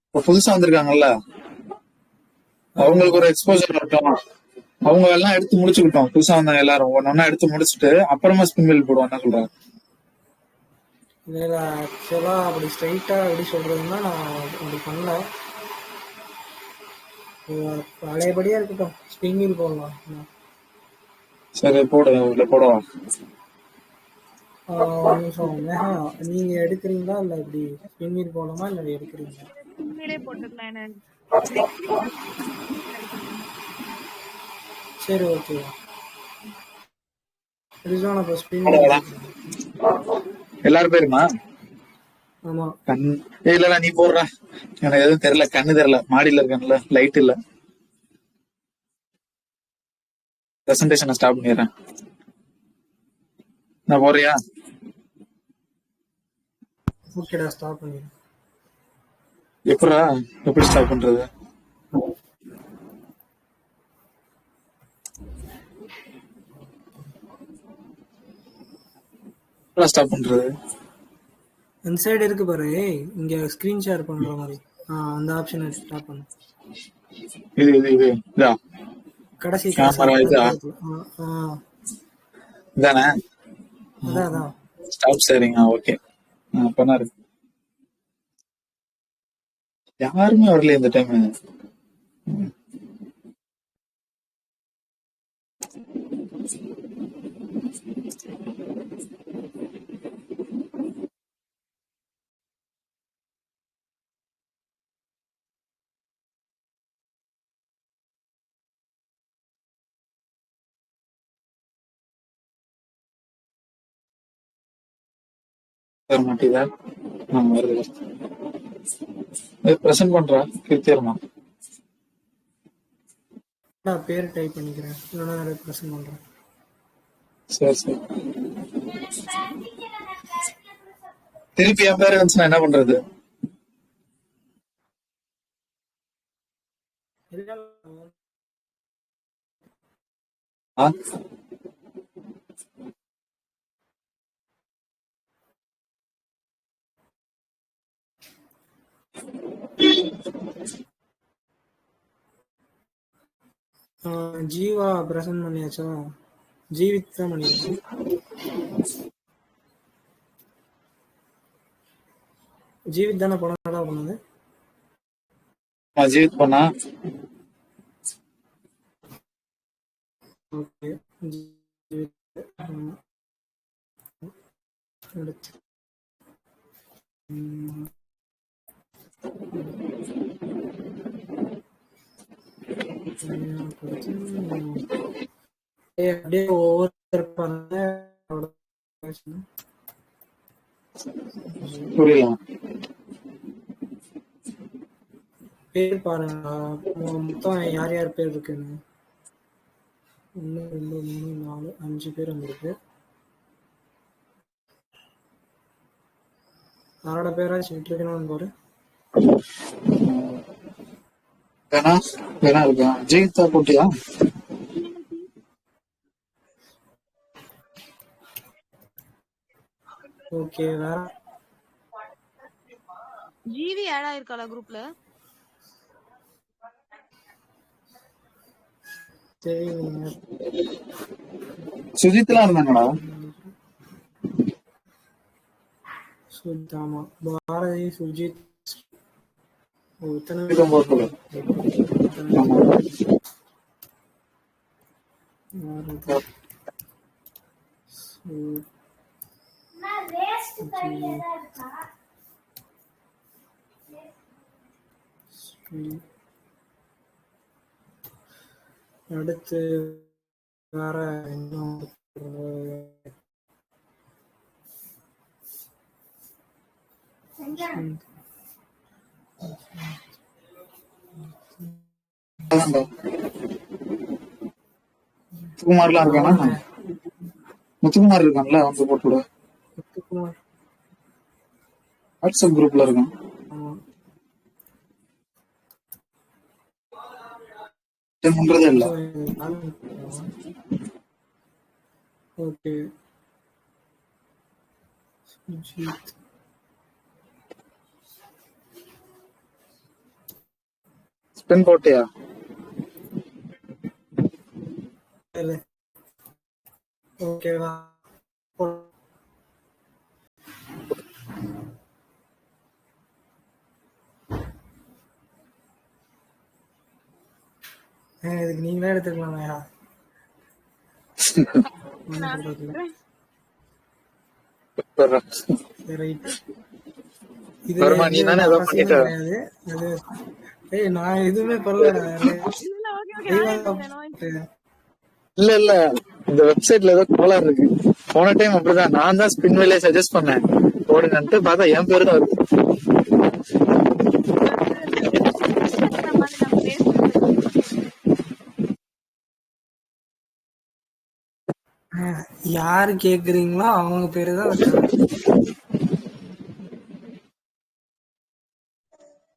இப்ப புதுசா வந்திருக்காங்கல்ல, அவங்களுக்கு ஒரு எக்ஸ்போசர் வரட்டும். அவங்க எல்லாம் எடுத்து முடிச்சுக்கிட்டோம். புதுசா வந்தாங்க எல்லாரும் ஒன்னொன்னா எடுத்து முடிச்சுட்டு அப்புறமா ஸ்பின் வீல் போடுவோம். என்ன சொல்றாங்க? இல்ல, ஆக்சுவலா அப்படி ஸ்ட்ரைட்டா எப்படி சொல்றதுன்னா, நான் அப்படி பண்ணல. பழையபடியா இருக்கட்டும், ஸ்பின் வீல் போடலாம். சரி, போடு. இல்ல போடுவா. ஒரு நிமிஷம் மேகா, நீங்க எடுக்கிறீங்களா இல்ல இப்படி ஸ்பின் வீல் போலாமா இல்ல எடுக்கிறீங்களா? உண்மையிலே போட்டுக்கலாம் என்ன நெக்ஸ்ட் சரி ஓகே. ரிஜான் அப்ப ஸ்பின் வீல் போட்டுருங்க. எல்லாரும் பேருமா ஆமா. கண் இல்ல நீ போடுற. எனக்கு எதுவும் தெரியல, கண்ணு தெரியல, மாடியில இருக்கேன்ல, லைட் இல்ல. பிரசன்டேஷனை ஸ்டாப் பண்ணிடுறேன். நான் போறியா? ஓகேடா, ஸ்டாப் பண்ணிடு. எப்படா, எப்படி ஸ்டாப் பண்றது? ஸ்டாப் பண்றது இந்த சைடு இருக்கு பாரு, இங்க ஸ்கிரீன் ஷேர் பண்ற மாதிரி. அந்த ஆப்ஷனை ஸ்டாப் பண்ணு. இது இதா கடைசி கேமரா இதா இதானே? அதான் ஸ்டாப் சரிங்க, ஓகே. பண்ணாரு. யாருமே வரல இந்த டைம். வர மாட்டேதா? வருது. பிரசன்ட் பண்றா கிருத்தியர்மா. பேர் டைப் பண்ணிக்கிறேன், இல்லைன்னா ரெப்ரசன்ட் பண்றேன். சரி சரி. திருப்பி என் பேர் வந்துச்சுன்னா என்ன பண்றது? ஆ ஜீவா பிரசன்ட் பண்ணியாச்சா? ஜீவித் தான் பண்ணிருக்கேன். ஜீவித் தானே போன தடவை பண்ணது? ஜீவித் பண்ணா. ஓகே. அடுத்து அப்படியே ஒவ்வொருத்தர் புரியல. பேர் பாருங்க, மொத்தம் யார் யார் பேர் இருக்குன்னு. 1 2 3 4 5 பேர் வந்திருக்கு. யாரோட பேராச்சும் விட்டுருக்கணும்னு பாரு. வேணா இருக்கா? ஜெயித்தா போட்டியா? ஓகே. வேற ஜிவி ஆட் ஆயிருக்காளா குரூப்ல? தெரியுங்க. சுஜித்லாம் இருந்தாங்களா? ஆமா, பாரதி, சுஜித், அடுத்து வேற என்ன? முத்துக்குமார்லாம் இருக்கானா? முத்துக்குமார் இருக்கான்ல, வந்து போட்டு விட. முத்துக்குமார் வாட்ஸ்அப் குரூப்ல இருக்கான். பண்றதே இல்ல. ஓகே. ஸ்பின் போட்டியா? ஓகேவா? இதுக்கு நீங்களே எடுத்துக்கலாமையா? ரைட். இதுல வருமா நீ எந்த தானே வித ஏதோ அவசியமும் பண்ணிட்ட. கிடையாது. அது நான் எதுவுமே பண்ணலடா. இல்ல ஓகே ஓகே நானே பண்றேன். இல்ல இல்ல இந்த வெப்சைட்ல ஏதோ கோளாறு இருக்கு. போன டைம் அப்படிதான் நான் தான் ஸ்பின் வேலையை சஜஸ்ட் பண்ணேன் போடுங்கன்ட்டு, பார்த்தா என் பேரு தான் வருது. நம்ம பேசுறது யாரு கேக்குறீங்களோ அவங்க பேரு தான் வைக்கணும்.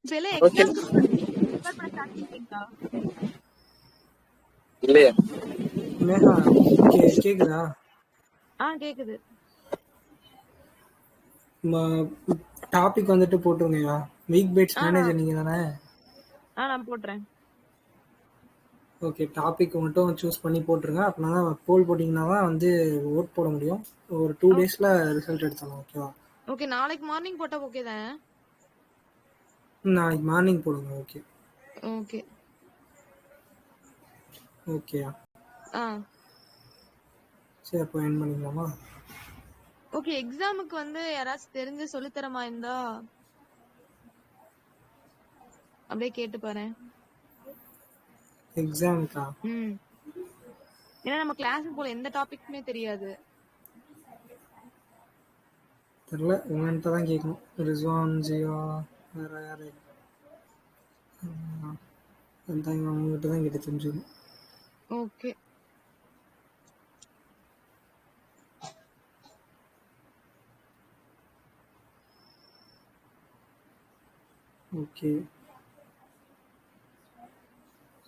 இப்ப ஓகே எக்ஸாம் ப்ரிப்பேர் பண்ண ஸ்டார்ட் பண்ணிட்டீங்களா? இல்லையா? மேகா கேக்குதா? கேக்குது. டாபிக் வந்துட்டு போட்டுருங்கயா. வீக் பேட்ஸ் மேனேஜர் நீங்க தானே? நான் போட்டுறேன். ஓகே, டாபிக் மட்டும் சூஸ் பண்ணி போட்டுருங்க. அப்படின்னா தான் போல் போட்டிங்கன்னா தான் வந்து ஓட் போட முடியும். ஒரு 2 டேஸ்ல ரிசல்ட் எடுத்துடலாம். ஓகேவா? ஓகே, நாளைக்கு மார்னிங் போட்டா ஓகே தானே? நாளைக்கு மார்னிங் போடுங்க. ஓகே ஓகே ஓகேயா? சரி, அப்போ என் பண்ணிக்கலாமா? ஓகே, எக்ஸாமுக்கு வந்து யாராச்சும் தெரிஞ்சு சொல்லித்தரமா இருந்தா அப்படியே கேட்டு பாரு. எக்ஸாமுக்கா? ஏன்னா நம்ம கிளாஸுக்கு போல எந்த டாபிக்மே தெரியாது. தெரியல, உங்கள்கிட்ட தான் கேட்கணும். ரிஸ்வான், ஜியா, வேற யாரு? உங்ககிட்ட தான் கேட்டு தெரிஞ்சுக்கணும். ஓகே ஓகே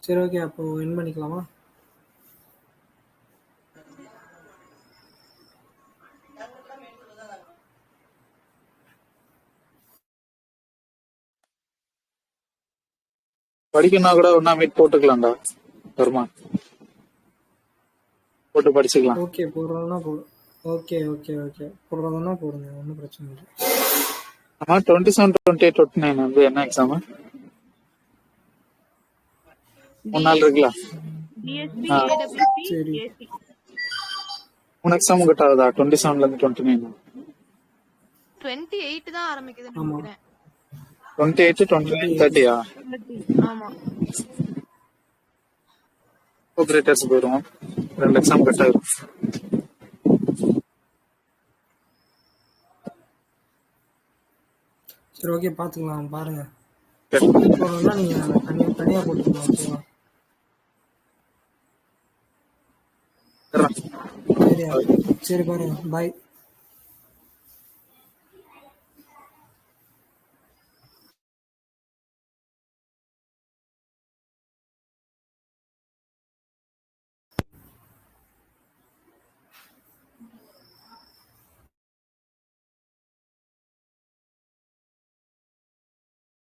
சரி, ஓகே, அப்போ என் பண்ணிக்கலாமா? படிக்கணும்னா கூட ஒன்னா மீட் போட்டுக்கலாம்டா. வருமா? போட்டு படிச்சுக்கலாம். ஓகே, போடுறதுனா போடு. ஓகே ஓகே ஓகே போடுறதுனா போடுங்க, ஒன்றும் பிரச்சனை இல்லை. ஆமா, 27, 28, 29 வந்து என்ன எக்ஸாம்? 3 நாள் இருக்குல்ல? சரி, 3 எக்ஸாம் கிட்ட ஆகுதா? 27ல இருந்து 29. 28 தான் ஆரம்பிக்குதுன்னு ஆமா. நினைக்கிறேன். 28, 29, 30யா? ஆமா. ஆபரேட்டர்ஸ் போயிடும். 2 எக்ஸாம் கட் ஆகும். சரி, ஓகே, பாத்துக்கலாம். பாருங்க, போடணும்னா நீங்க தனியா போட்டுக்கலாம். ஓகேவா? சரியா? சரி, பாருங்க. பாய்.